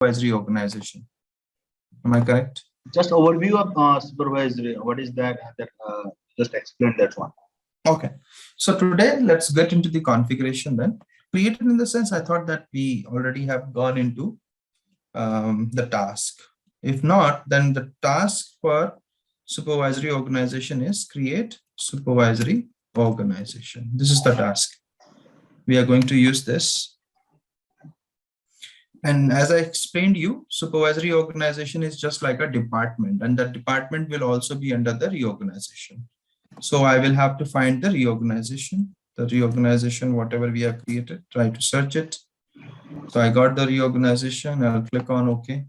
supervisory organization. Am I correct? Just overview of supervisory. What is that? Just explain that one. Okay. So today, let's get into the configuration then. Created in the sense, I thought that we already have gone into the task. If not, then the task for supervisory organization is create supervisory organization. This is the task. We are going to use this. And as I explained you, supervisory organization is just like a department, and that department will also be under the reorganization. So I will have to find the reorganization, whatever we have created, try to search it. So I got the reorganization, I'll click on OK.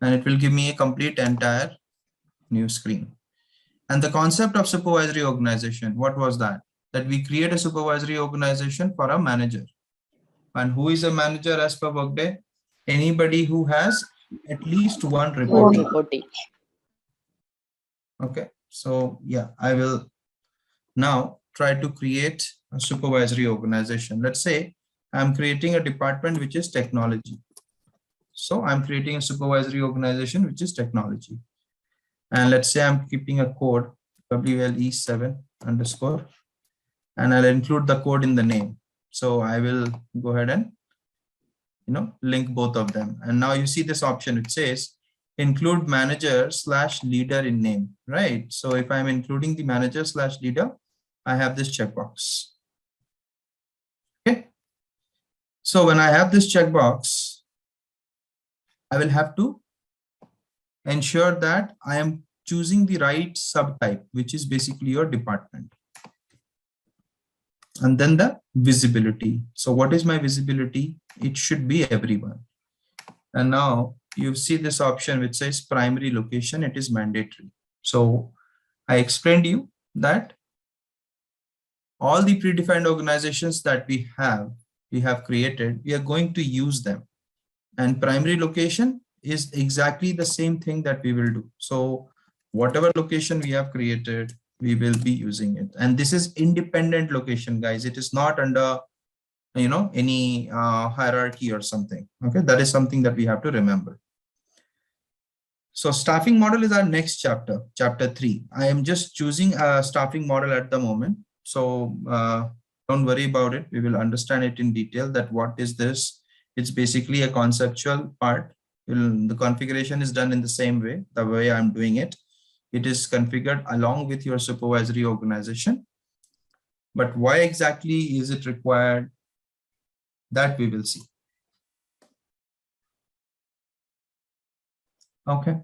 And it will give me a complete entire new screen. And the concept of supervisory organization, what was that? That we create a supervisory organization for a manager. And who is a manager as per Workday? Anybody who has at least one reportee. Okay, so yeah, I will now try to create a supervisory organization. Let's say I'm creating a department which is technology. So I'm creating a supervisory organization which is technology. And let's say I'm keeping a code WLE7 underscore, and I'll include the code in the name. So I will go ahead and link both of them. And now you see this option, which says include manager / leader in name, right? So if I'm including the manager / leader, I have this checkbox. Okay. So when I have this checkbox, I will have to ensure that I am choosing the right subtype, which is basically your department. And then the visibility. So what is my visibility? It should be everyone. And now you see this option which says primary location, it is mandatory. So I explained to you that all the predefined organizations that we have created, we are going to use them. And primary location is exactly the same thing that we will do. So whatever location we have created, we will be using it. And this is independent location, guys. It is not under any hierarchy or something. Okay, that is something that we have to remember. So staffing model is our next chapter, chapter 3. I am just choosing a staffing model at the moment. So don't worry about it. We will understand it in detail, that what is this. It's basically a conceptual part. The configuration is done in the same way, the way I'm doing it. It is configured along with your supervisory organization. But why exactly is it required? That we will see. Okay.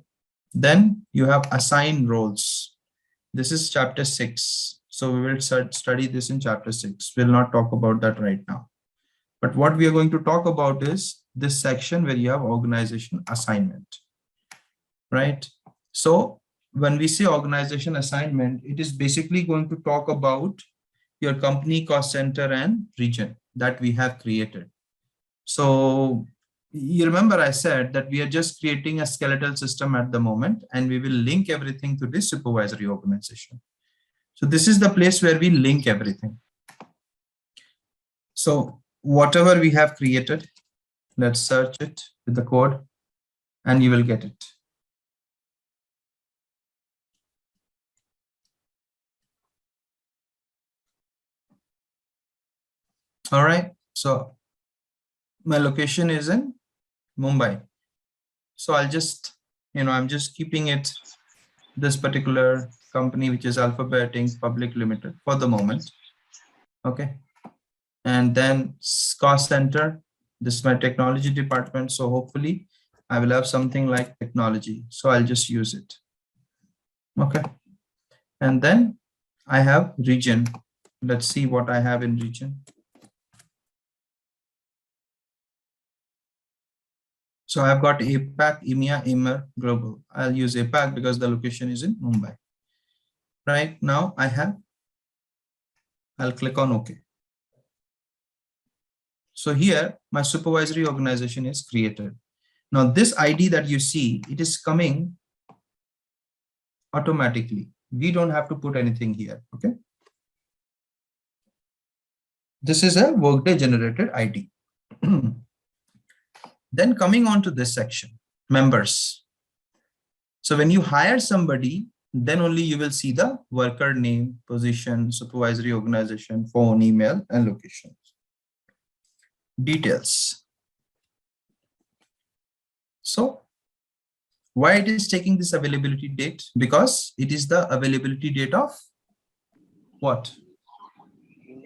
Then you have assign roles. This is chapter 6. So we will study this in chapter 6. We'll not talk about that right now. But what we are going to talk about is this section where you have organization assignment, right? So when we say organization assignment, it is basically going to talk about your company, cost center, and region that we have created. So you remember I said that we are just creating a skeletal system at the moment, and we will link everything to this supervisory organization. So this is the place where we link everything. So whatever we have created, let's search it with the code and you will get it. All right. So my location is in Mumbai. So I'll just, I'm just keeping it this particular company, which is Alphabet Inc. Public Limited for the moment. Okay. And then cost center, this is my technology department. So hopefully I will have something like technology. So I'll just use it. Okay. And then I have region. Let's see what I have in region. So I've got APAC, EMEA, EMER, global. I'll use APAC because the location is in Mumbai. Right now I'll click on OK. So here my supervisory organization is created. Now this ID that you see, it is coming automatically. We don't have to put anything here. Okay. This is a Workday generated ID. Then coming on to this section, members. So when you hire somebody, then only you will see the worker name, position, supervisory organization, phone, email, and location. Details. So why it is taking this availability date? Because it is the availability date of what?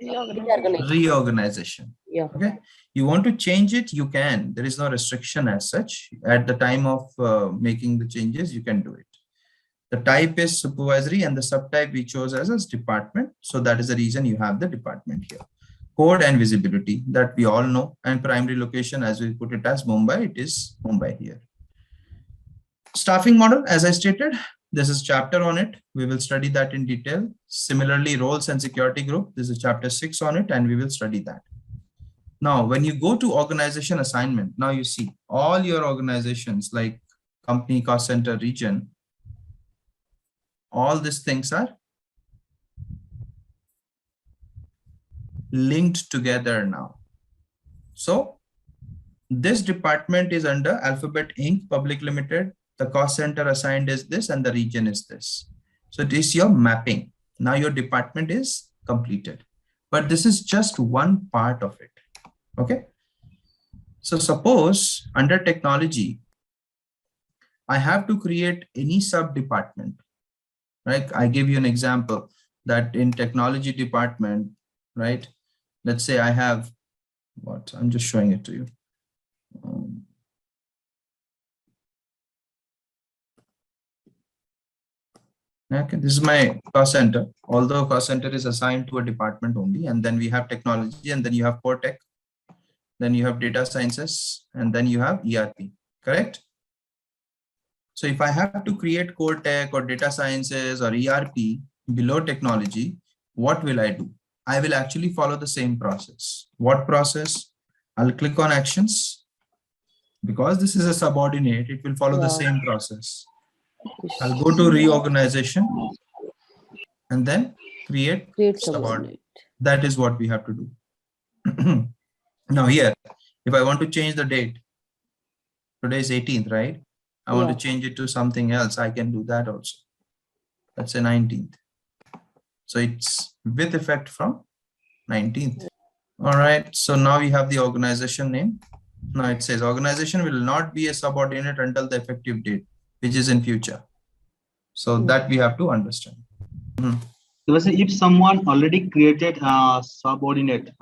Reorganization. Yeah. Okay. You want to change it, you can. There is no restriction as such. At the time of making the changes, you can do it. The type is supervisory and the subtype we chose as department. So that is the reason you have the department here. Code and visibility that we all know, and primary location, as we put it as Mumbai, it is Mumbai here. Staffing model, as I stated, this is chapter on it. We will study that in detail. Similarly, roles and security group, this is chapter 6 on it, and we will study that. Now, when you go to organization assignment, now you see all your organizations like company, cost center, region, all these things are linked together now. So this department is under Alphabet Inc. Public Limited. The cost center assigned is this and the region is this. So it is your mapping. Now your department is completed, but this is just one part of it. Okay. So suppose under technology, I have to create any sub department, right? I give you an example that in technology department, right? Let's say I have what, I'm just showing it to you. Okay, this is my cost center. Although cost center is assigned to a department only, and then we have technology, and then you have core tech, then you have data sciences, and then you have ERP, correct? So if I have to create core tech or data sciences or ERP below technology, what will I do? I will actually follow the same process. What process? I'll click on actions. Because this is a subordinate, it will follow the same process. I'll go to reorganization and then create subordinate. That is what we have to do. Now here, if I want to change the date, today is 18th, right? I want to change it to something else. I can do that also. Let's say 19th. So it's with effect from 19th. All right. So now we have the organization name. Now it says organization will not be a subordinate until the effective date, which is in future. So that we have to understand. If someone already created a subordinate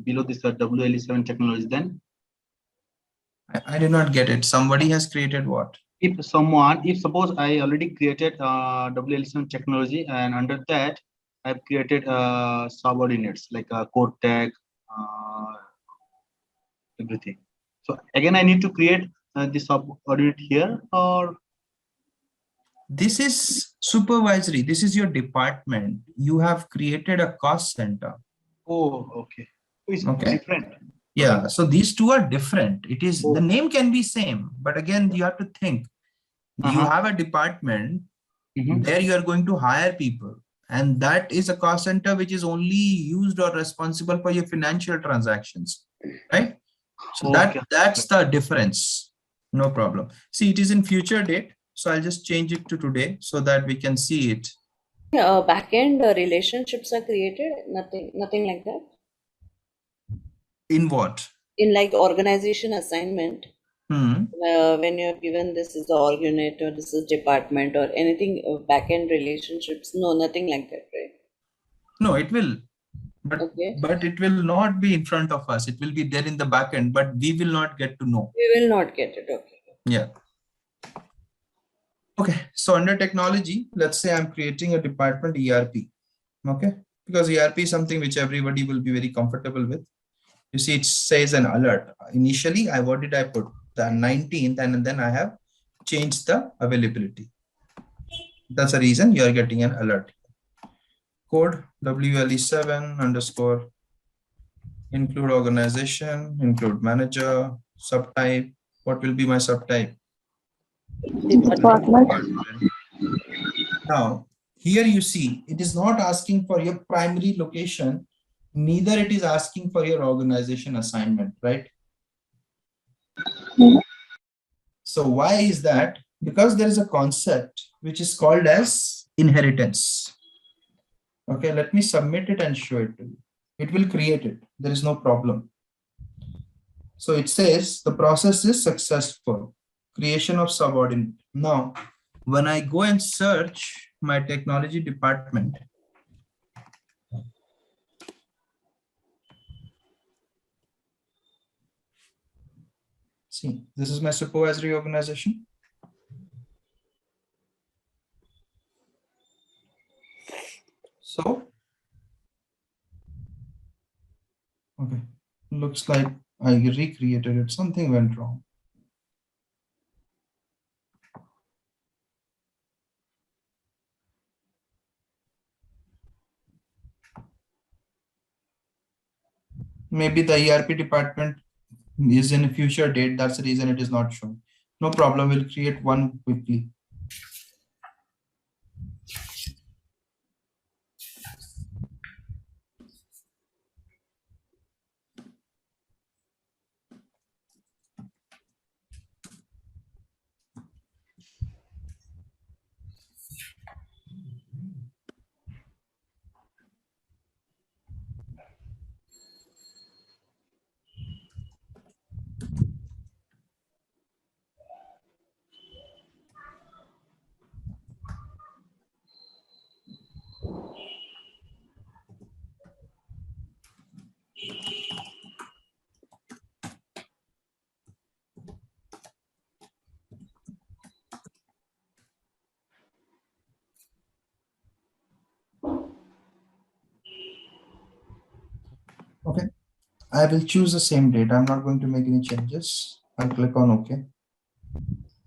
below this WL7 technology, then I did not get it. Somebody has created what? If suppose I already created WL7 technology, and under that I've created subordinates like core tech, everything. So again, I need to create the subordinate here, or this is supervisory. This is your department. You have created a cost center. Oh, okay. It's okay. Different. Yeah. Okay. So these two are different. It is the name can be same, but again, you have to think. You have a department. There you are going to hire people, and that is a cost center which is only used or responsible for your financial transactions, right? So that's the difference. No problem. See, it is in future date. So I'll just change it to today so that we can see it. Backend relationships are created. Nothing like that. In what? In like organization assignment. When you're given this is the organization or this is department or anything backend relationships, no, nothing like that, right? No, it will, but it will not be in front of us. It will be there in the backend, but we will not get to know. We will not get it. Okay. Yeah. Okay. So under technology, let's say I'm creating a department ERP. Okay. Because ERP is something which everybody will be very comfortable with. You see, it says an alert. Initially, what did I put? The 19th, and then I have changed the availability. That's the reason you are getting an alert. Code WLE7 underscore include organization, include manager, subtype. What will be my subtype? Department. Now, here you see, it is not asking for your primary location, neither it is asking for your organization assignment, right? Mhm. So why is that? Because there is a concept which is called as inheritance. Okay, let me submit it and show it to you. It will create it. There is no problem. So it says the process is successful. Creation of subordinate. Now, when I go and search my technology department, see, this is my supervisory organization. So, okay, looks like I recreated it. Something went wrong. Maybe the ERP department is in a future date. That's the reason it is not shown. No problem. We'll create one quickly. Okay. I will choose the same date. I'm not going to make any changes. I'll click on OK.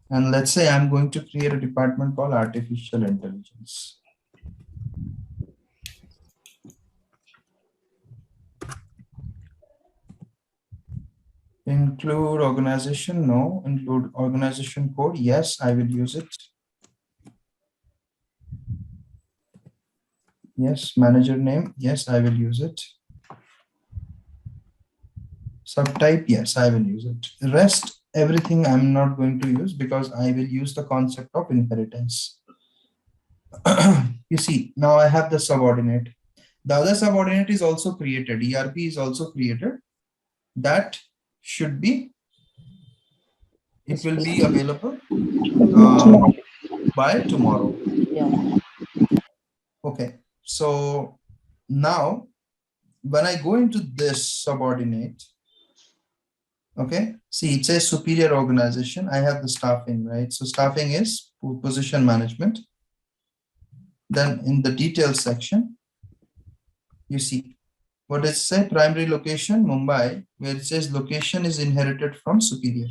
And let's say I'm going to create a department called Artificial Intelligence. Include organization? No. Include organization code? Yes, I will use it. Yes. Manager name? Yes, I will use it. Subtype? Yes, I will use it. The rest, everything I'm not going to use because I will use the concept of inheritance. You see, now I have the subordinate. The other subordinate is also created. ERP is also created. That should be, it will be available by tomorrow. Yeah. Okay. So now when I go into this subordinate, okay, see, it says superior organization. I have the staffing, right? So staffing is position management. Then in the details section, you see what it says, primary location, Mumbai, where it says location is inherited from superior.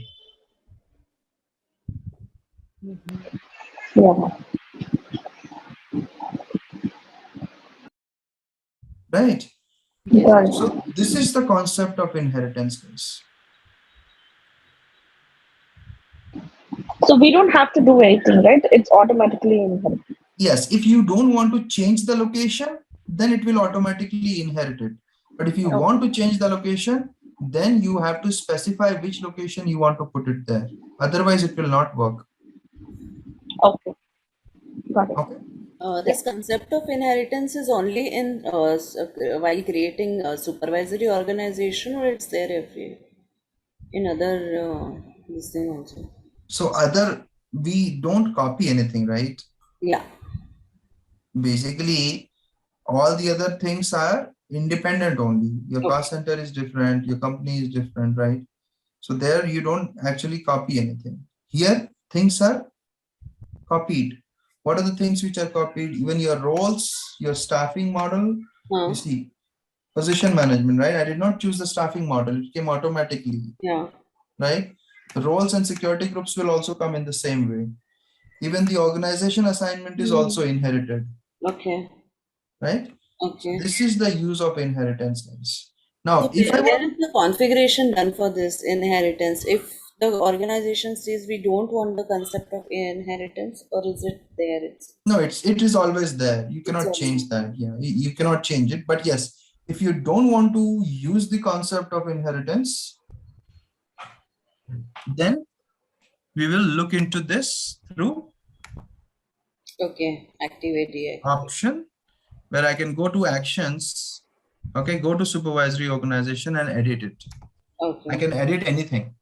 Yeah. Right? Got it. So this is the concept of inheritance, guys. So we don't have to do anything, right? It's automatically inherited. Yes, if you don't want to change the location, then it will automatically inherit it. But if you want to change the location, then you have to specify which location you want to put it there. Otherwise, it will not work. Okay. Got it. Okay. This concept of inheritance is only in while creating a supervisory organization, or it's there every in other this thing also. So we don't copy anything, right? Yeah. Basically, all the other things are independent only. Your cost center is different, your company is different, right? So there you don't actually copy anything. Here, things are copied. What are the things which are copied? Even your roles, your staffing model, you see, position management, right? I did not choose the staffing model. It came automatically. Yeah. Right? The roles and security groups will also come in the same way. Even the organization assignment is also inherited. Okay. Right? Okay. So this is the use of inheritance, guys. Now, So if I where want is the configuration done for this inheritance? If the organization says we don't want the concept of inheritance, or is it there? no, it is always there. You cannot change that. Yeah, you cannot change it. But yes, if you don't want to use the concept of inheritance, then we will look into this through Okay, activate the option where I can go to actions. Okay, go to supervisory organization and edit it. Okay. I can edit anything.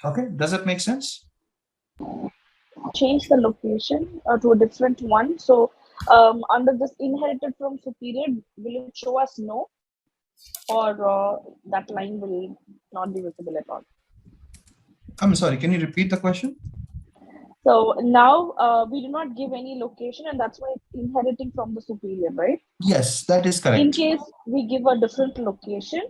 Okay, does that make sense? Change the location to a different one. So under this inherited from superior, will it show us no, or that line will not be visible at all? I'm sorry, can you repeat the question? So now we do not give any location, and that's why it's inheriting from the superior, right? Yes, that is In correct. case we give a different location,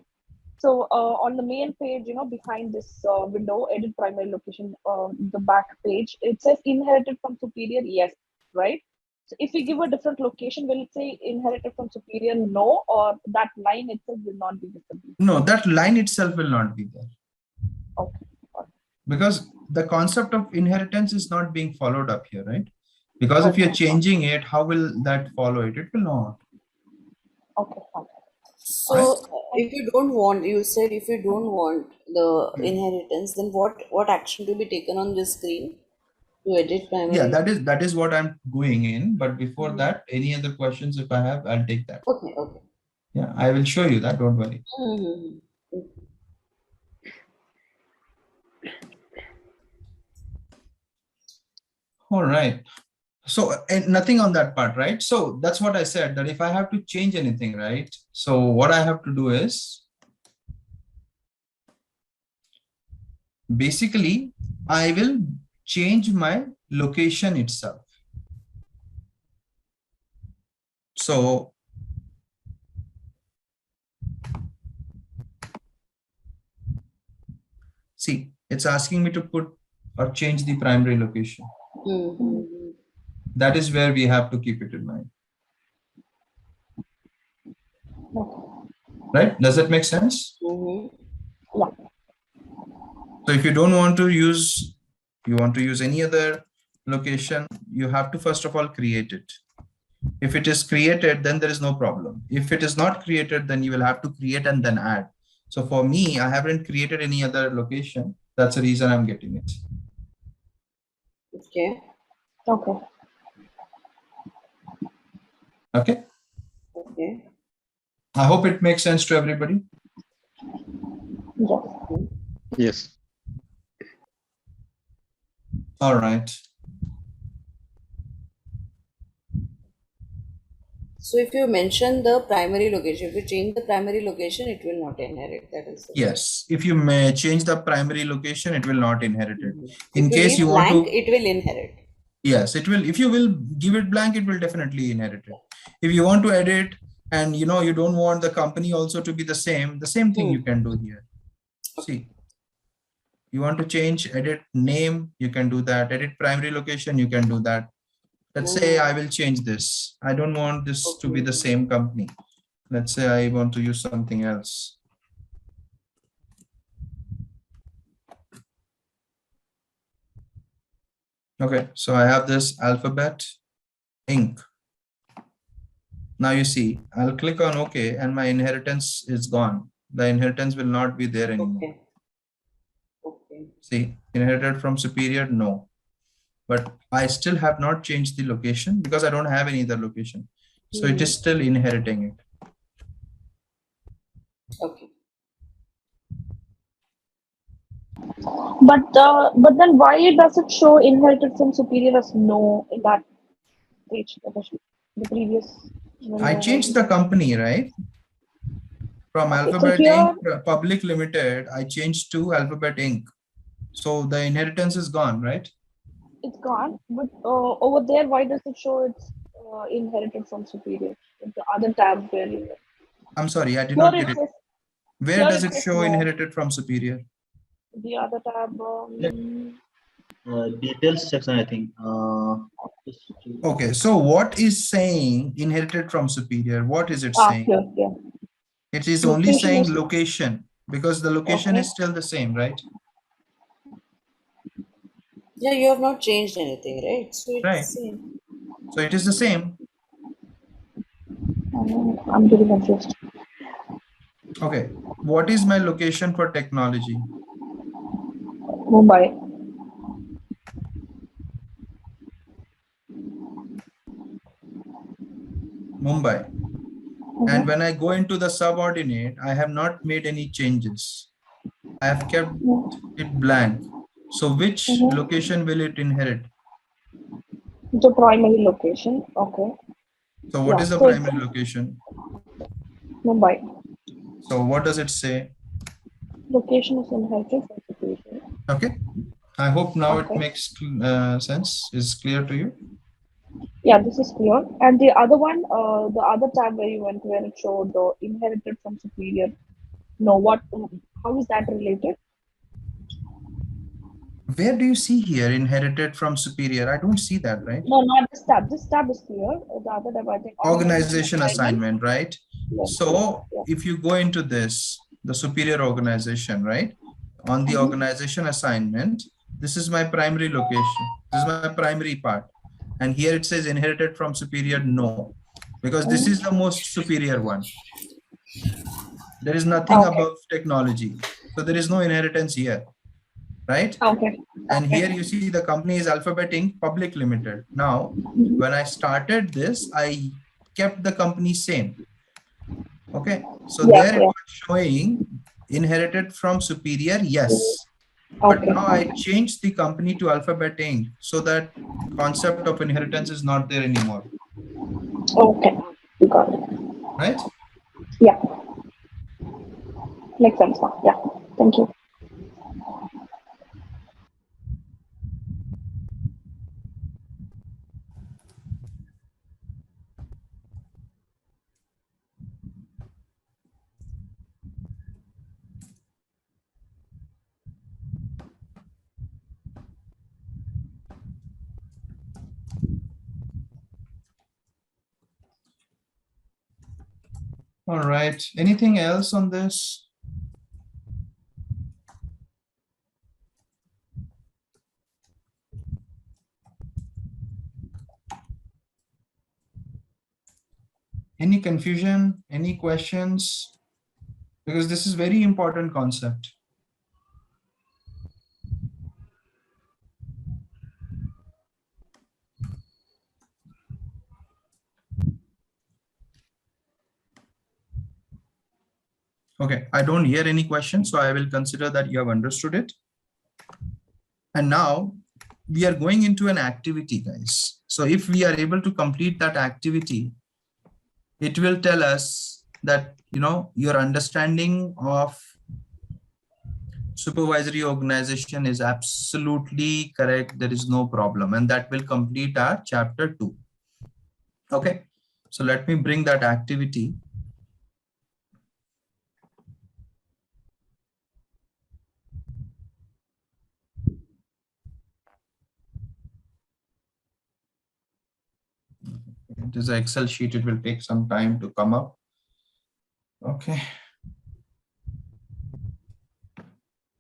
so on the main page, behind this window, edit primary location, the back page, it says inherited from superior, yes, right? So if we give a different location, will it say inherited from superior, no, or that line itself will not be visible? No, that line itself will not be there. Okay. Because the concept of inheritance is not being followed up here, right? Because if you're changing it, how will that follow it? It will not. Okay. So if you don't want, you said if you don't want the inheritance, then what action to be taken on this screen to edit primary? Yeah, that is what I'm going in. But before that, any other questions if I have, I'll take that. Okay, okay. Yeah, I will show you that. Don't worry. All right. So and nothing on that part, right? So that's what I said, that if I have to change anything, right? So what I have to do is basically I will change my location itself. So see, it's asking me to put or change the primary location. That is where we have to keep it in mind. Right? Does that make sense? Yeah. So if you don't want to use, you want to use any other location, you have to first of all create it. If it is created, then there is no problem. If it is not created, then you will have to create and then add. So for me, I haven't created any other location. That's the reason I'm getting it. Okay. Okay. Okay. Okay. I hope it makes sense to everybody. Yes. Yes. All right. So if you mention the primary location, if you change the primary location, it will not inherit. That is the Yes. If you may change the primary location, it will not inherit it. In if you case leave you want blank, to, it will inherit. yes, it will. If you will give it blank, it will definitely inherit it. If you want to edit and you don't want the company also to be the same thing you can do here. See, you want to change, edit name, you can do that. Edit primary location, you can do that. Let's say I will change this. I don't want this to be the same company. Let's say I want to use something else. Okay, so I have this Alphabet Inc. Now you see, I'll click on OK and my inheritance is gone. The inheritance will not be there anymore. Okay. See, inherited from superior, no. But I still have not changed the location because I don't have any other location. So it is still inheriting it. Okay. But then why does it show inherited from superior as no in that page? The previous. I changed the company, right? From Alphabet here, Inc. Public Limited, I changed to Alphabet Inc. So the inheritance is gone, right? It's gone, but over there, why does it show it's inherited from superior? The other tab where you. I'm sorry, I did Here not get it. says, Where does it says show no. inherited from superior? The other tab. Details section, I think. Okay, so what is saying inherited from superior? What is it saying? Here. It is Location only saying is- location because the location Okay. is still the same, right? Yeah, you have not changed anything, right? So it's right? same. So it is the same. I'm getting confused. Okay. What is my location for technology? Mumbai. Mumbai. And Mm-hmm. when I go into the subordinate, I have not made any changes. I have kept it blank. So which Mm-hmm. location will it inherit? The primary location. Okay. So what Yeah. is the So it's primary location? Mumbai. So what does it say? Location is inherited from superior. Okay. I hope now it Okay. makes sense, is clear to you. Yeah, this is clear. And the other one, the other tab where you went, where it showed inherited from superior. No, what? How is that related? Where do you see here inherited from superior? I don't see that, right? No, not this tab. This tab is clear. The other tab, I think, organization Organization assignment. assignment, right? Yes, yes, So yes. if you go into this, the superior organization, right? On the organization assignment, this is my primary location. This is my primary part. And here it says inherited from superior, no, because this is the most superior one. There is nothing Okay. above technology. So there is no inheritance here, right? Okay. And Okay. here you see the company is Alphabet Inc. Public Limited. Now, when I started this, I kept the company same. Okay. So Yeah, there it yeah. was showing inherited from superior, yes. But Okay. now I Okay. changed the company to Alphabet Inc. so that concept of inheritance is not there anymore, Okay. Got it. right? Yeah. Makes sense now. Yeah. Thank you. All right. Anything else on this? Any confusion? Any questions? Because this is very important concept. Okay, I don't hear any questions, so I will consider that you have understood it. And now we are going into an activity, guys. So if we are able to complete that activity, it will tell us that, your understanding of supervisory organization is absolutely correct. There is no problem. And that will complete our chapter 2. Okay, so let me bring that activity. It is an Excel sheet. It will take some time to come up. Okay.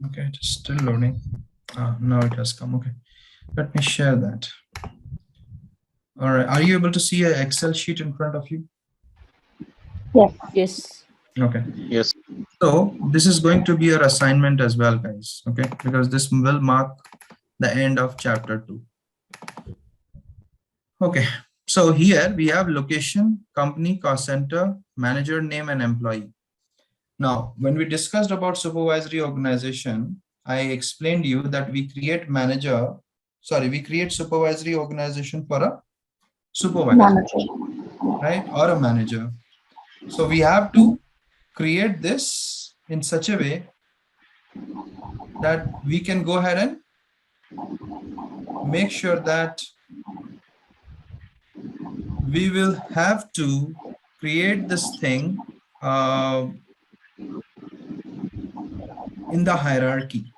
Okay, it is still loading. Now it has come. Okay, let me share that. All right, are you able to see an Excel sheet in front of you? Yes. Yes. Okay. Yes. So this is going to be your assignment as well, guys. Okay, because this will mark the end of chapter 2. Okay, so here we have location, company, cost center, manager name, and employee. Now, when we discussed about supervisory organization, I explained you that we create supervisory organization for a supervisor, Manager. right? Or a manager. So we have to create this in such a way that we can go ahead and make sure that we will have to create this thing in the hierarchy.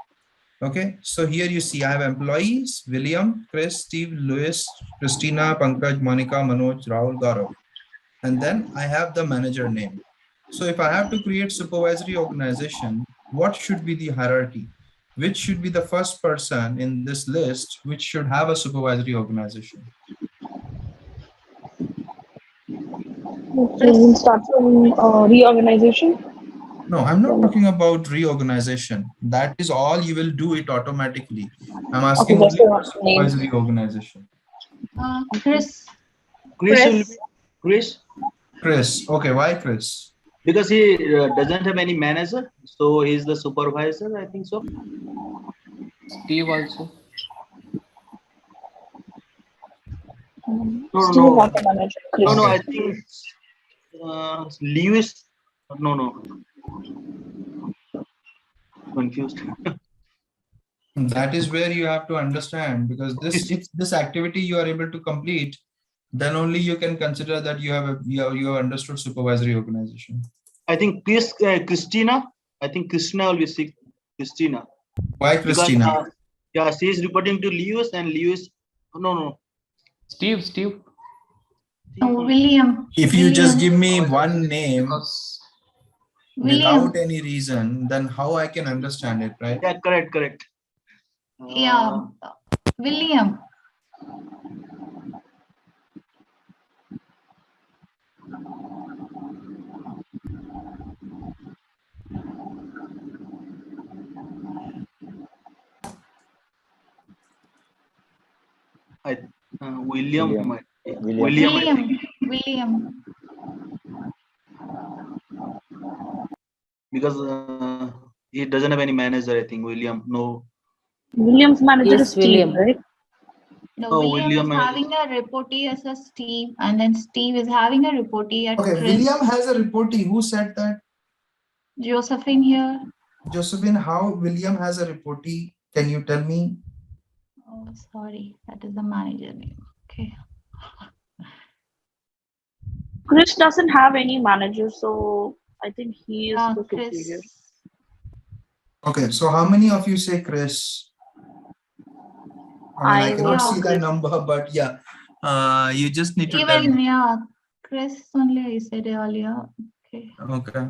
Okay, so here you see I have employees: William, Chris, Steve, Louis, Christina, Pankaj, Monica, Manoj, Rahul, Gaurav. And then I have the manager name. So if I have to create supervisory organization, what should be the hierarchy? which should be the first person in this list which should have a supervisory organization? So we'll start from reorganization. No, I'm not talking about reorganization. That is all, you will do it automatically. I'm asking Okay, just only for the names. supervisory organization. Chris. Chris will be Chris, Chris. Okay, why Chris? because he doesn't have any manager, so he's the supervisor, I think so. Steve also. No, Still no, not a manager. Chris. no, Okay. I think Lewis. No. Confused. That is where you have to understand, because this, if this activity you are able to complete, then only you can consider that you have understood supervisory organization. I think Christina. I think Christina will be sick. Christina. Why Christina? Because, yeah, she is reporting to Lewis, and Lewis. No. Steve. No, William. If you just give William. me one name Because William. without any reason, then how I can understand it, right? Yeah, correct. Yeah, William. William. I think. William. Because he doesn't have any manager. I think William. No. William's manager Yes, is Steve, William. right? No, Oh, William William is is- having a reportee as a Steve, and then Steve is having a reportee at Okay, Chris. William has a reportee. Who said that? Josephine here. Josephine, how William has a reportee? Can you tell me? Oh, sorry, that is the manager name. Okay. Chris doesn't have any manager, so I think he is the superior. Chris. Okay, so how many of you say Chris? I I cannot would see say the Chris. number, but yeah, you just need to tell Even, me. yeah, Chris only I said earlier. Okay. Okay.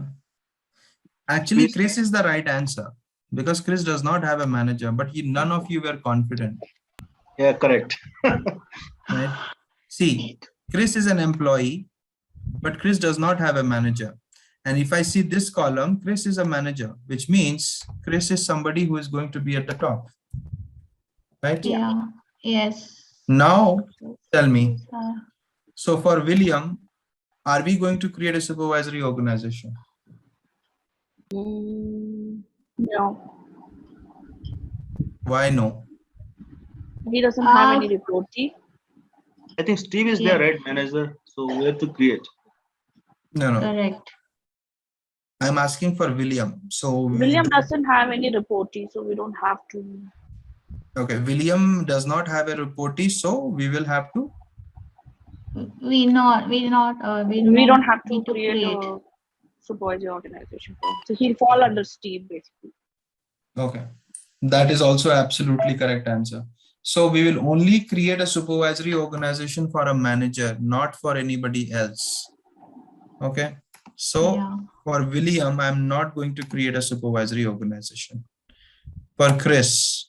Actually, Chris is the right answer because Chris does not have a manager, but none of you were confident, Yeah, correct. right? See, Chris is an employee, but Chris does not have a manager. And if I see this column, Chris is a manager, which means Chris is somebody who is going to be at the top, right? Yeah. Yes. Now, tell me, Uh, so for William, are we going to create a supervisory organization? No, Why no? he doesn't have any reportee. I think Steve is their right manager, so we have to create. No. Correct. I'm asking for William. So William doesn't have any reportee, so we don't have to. okay, William does not have a reportee, so we will have to. We don't have to need create a supervisory organization. So he'll fall under Steve basically. Okay, that is also absolutely correct answer. So we will only create a supervisory organization for a manager, not for anybody else. Okay, so for William, I'm not going to create a supervisory organization. For Chris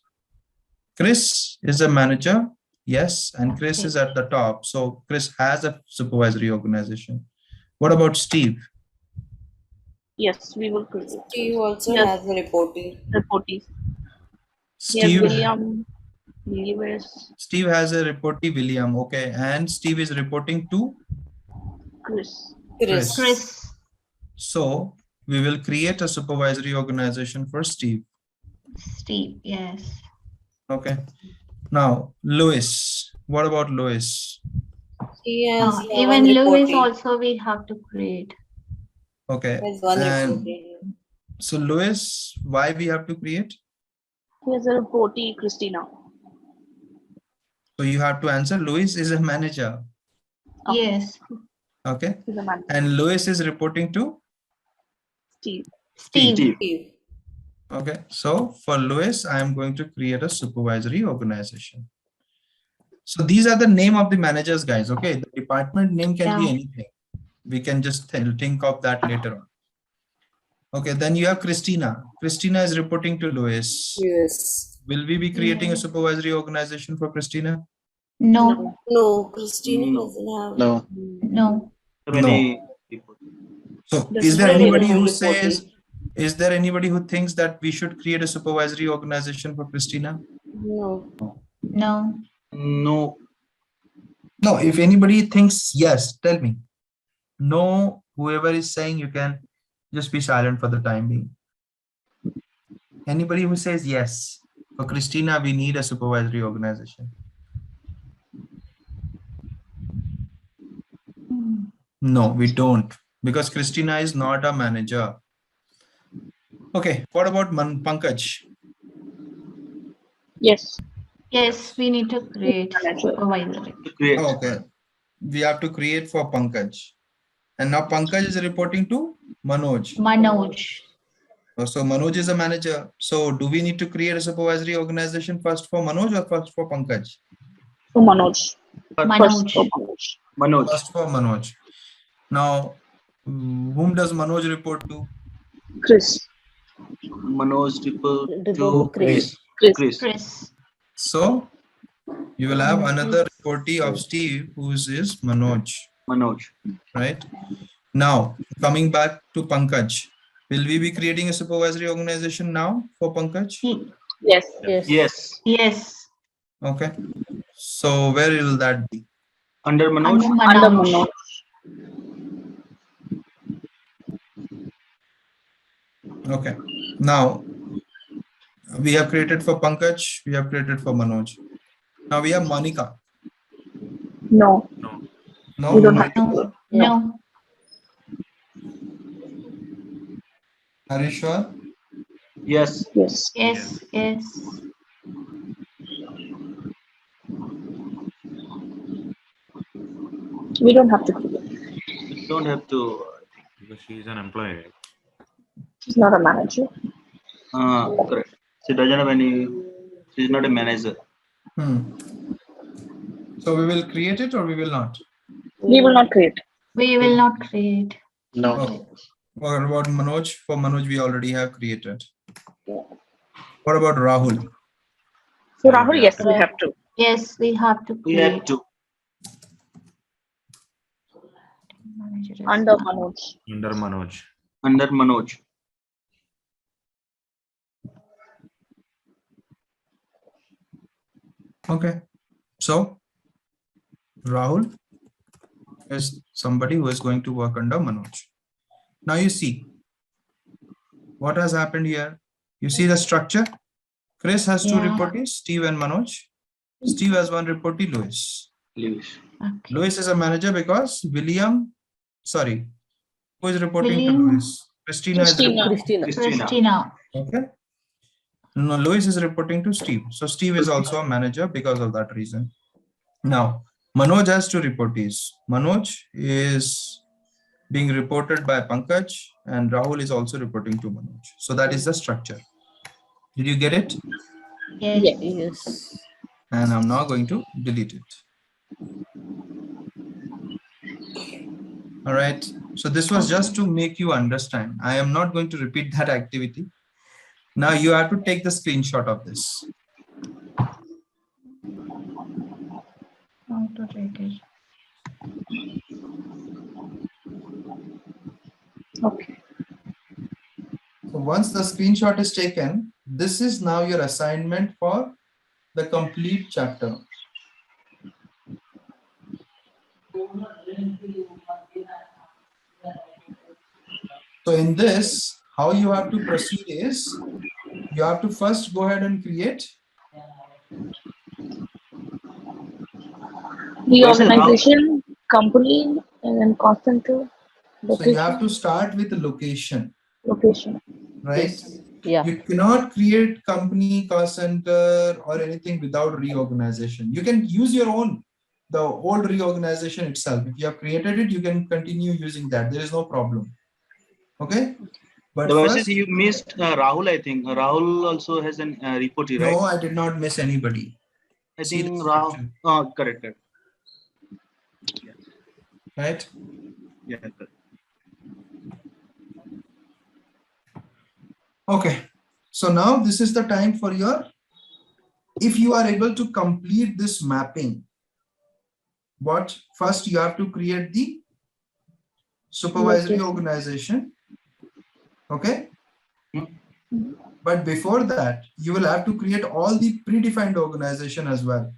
is a manager, yes, and Chris is at the top. So Chris has a supervisory organization. What about Steve? Yes, we will create. Steve also has a reportee. Reportees. Steve, William, Lewis, Steve has a reportee, William. Okay, and Steve is reporting to Chris. Chris. So we will create a supervisory organization for Steve. Steve, yes. Okay. Now, Louis. What about Louis? He has Even one Lewis reportee. also we have to create. Okay. He has one And reportee. so Louis, why we have to create? He has a reportee, Christina. So you have to answer. Louis is a manager. Yes. Okay. He's a manager. And Louis is reporting to? Steve. Steve. Steve. Okay. So for Louis, I am going to create a supervisory organization. So these are the name of the managers, guys. Okay. The department name can be anything. We can just think of that later on. Okay, then you have Christina. Christina is reporting to Lois. Yes. Will we be creating a Yeah. supervisory organization for Christina? No, No, Christina No. doesn't have. No. no. Have No. any report? So Does is there not anybody have who reporting. says, is there anybody who thinks that we should create a supervisory organization for Christina? No. No. No. No, if anybody thinks yes, tell me. No, whoever is saying, you can just be silent for the time being. Anybody who says yes, for Christina, we need a supervisory organization. Mm. No, we don't, because Christina is not a manager. Okay, what about Pankaj? Yes. Yes, we need to create Manager. supervisory. To create. Okay, we have to create for Pankaj. And now Pankaj is reporting to Manoj. Manoj. So Manoj is a manager. So do we need to create a supervisory organization first for Manoj or first for Pankaj? For Manoj. First for Manoj. Manoj. Manoj. First for Manoj. Now, whom does Manoj report to? Chris. Manoj report Report to to Chris. Chris. Chris. Chris. So you will have another Chris. reportee of Steve, whose is Manoj, Manoj. right? Now, coming back to Pankaj, will we be creating a supervisory organization now for Pankaj? Yes. Yes. Yes. Yes. Okay. So where will that be? Under Manoj. Under Manoj. Manoj. Okay. Now, we have created for Pankaj, we have created for Manoj. Now we have Monica. No. No, We don't have Monica. to. No. No. Are you sure? Yes. Yes. Yes. Yes. We don't have to create. You don't have to. Because she is an employee. She's not a manager. Correct. She doesn't have any. She's not a manager. So we will create it or we will not? We will not create. We will not create. No. Okay. What about Manoj? For Manoj, we already have created. Yeah. What about Rahul? So Rahul, yes, we have to. Yes, we have to We create. have to. Manager is Under not- Manoj. Under Manoj. Under Manoj. Okay. So Rahul is somebody who is going to work under Manoj. Now you see what has happened here. You see the structure. Chris has two Yeah. reportees, Steve and Manoj. Steve has one reportee, Louis. Lewis. Okay. Louis is a manager because who is reporting to William. Louis? Christina is Christina. reporting. Christina. Okay. No, Louis is reporting to Steve. So Steve is also a manager because of that reason. Now, Manoj has two reportees. Manoj is being reported by Pankaj and Rahul is also reporting to Manoj. So that is the structure. Did you get it? Yes. Yes. Yes. And I'm now going to delete it. All right. So this was just to make you understand. I am not going to repeat that activity. Now you have to take the screenshot of this. How to take it? Okay. So once the screenshot is taken, this is now your assignment for the complete chapter. So in this, how you have to proceed is, you have to first go ahead and create. The organization, company, and then cost center, So you have location, to start with the location, location. right? Yes. Yeah. You cannot create company, cost center, or anything without reorganization. You can use your own, the old reorganization itself. If you have created it, you can continue using that. There is no problem. Okay. But The verses first, you missed Rahul, I think. Rahul also has an reportee, right? no, I did not miss anybody. I See the think Rahul. structure. Correct. Right? Yeah, correct. Okay. So now this is the time for your, if you are able to complete this mapping, what first you have to create the supervisory organization. Okay. But before that, you will have to create all the predefined organization as well.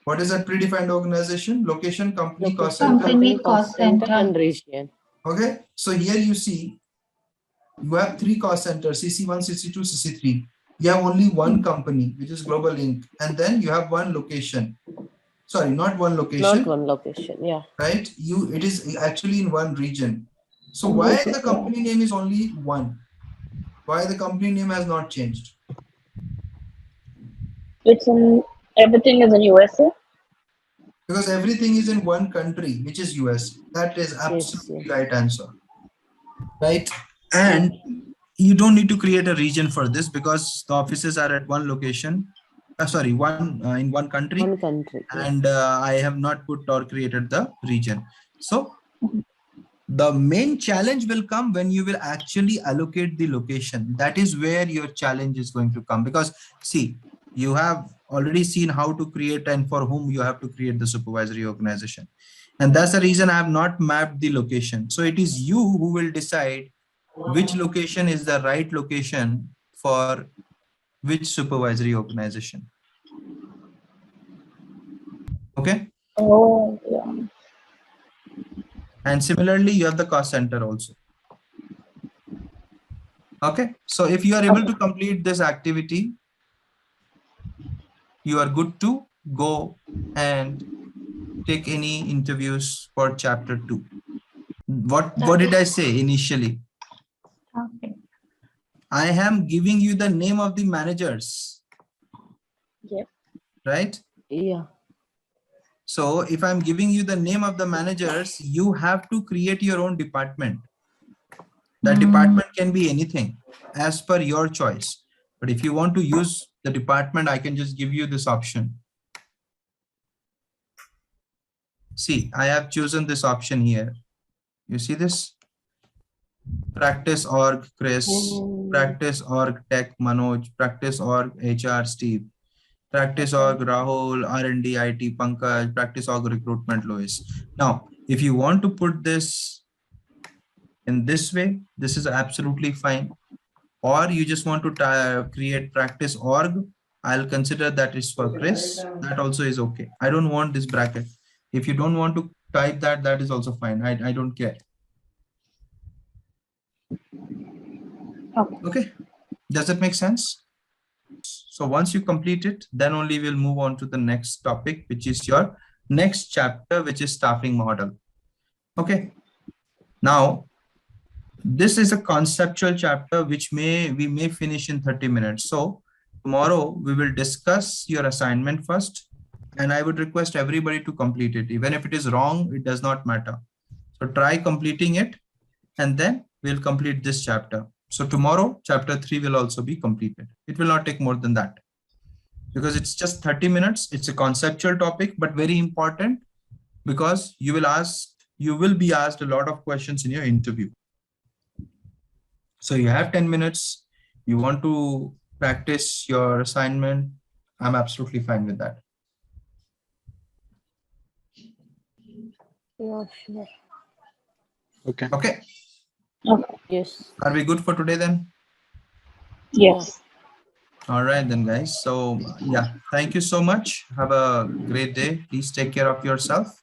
What is a predefined organization? Location, company, cost center. Company, cost center. and region. Okay. So here you see, you have 3 cost centers, CC1, CC2, CC3. You have only one company, which is Global Inc. And then you have one location. Sorry, not one location. Not one location, yeah. Right? It is actually in one region. So why the company name is only one? Why the company name has not changed? It's in everything is in USA. Because everything is in one country, which is US. That is absolutely right answer. Right? And you don't need to create a region for this because the offices are at one location. In one country. One country. And I have not put or created the region. So the main challenge will come when you will actually allocate the location. That is where your challenge is going to come, because see, you have already seen how to create and for whom you have to create the supervisory organization. And that's the reason I have not mapped the location. So it is you who will decide which location is the right location for which supervisory organization. Okay. Oh, yeah. And similarly, you have the cost center also. Okay. So if you are able to complete this activity, you are good to go and take any interviews for chapter 2. What did I say initially? Okay. I am giving you the name of the managers. Yes. Right? Yeah. So if I'm giving you the name of the managers, you have to create your own department. That department can be anything as per your choice. But if you want to use the department, I can just give you this option. See, I have chosen this option here. You see this? Practice org Chris, practice org tech Manoj, practice org HR Steve, practice org Rahul, R&D IT Pankaj, practice org recruitment Lois. Now, if you want to put this in this way, this is absolutely fine. Or you just want to create practice org, I'll consider that is for Chris. That also is okay. I don't want this bracket. If you don't want to type that, that is also fine. I don't care. Okay. Does that make sense? So once you complete it, then only we'll move on to the next topic, which is your next chapter, which is staffing model. Okay. Now, this is a conceptual chapter, which we may finish in 30 minutes. So tomorrow we will discuss your assignment first, and I would request everybody to complete it. Even if it is wrong, it does not matter. So try completing it, and then we'll complete this chapter. So tomorrow, chapter 3 will also be completed. It will not take more than that because it's just 30 minutes. It's a conceptual topic, but very important because you will be asked a lot of questions in your interview. So you have 10 minutes. You want to practice your assignment. I'm absolutely fine with that. Yeah, sure. Okay. Okay. Yes. Are we good for today then? Yes. All right then, guys. So yeah, thank you so much. Have a great day. Please take care of yourself.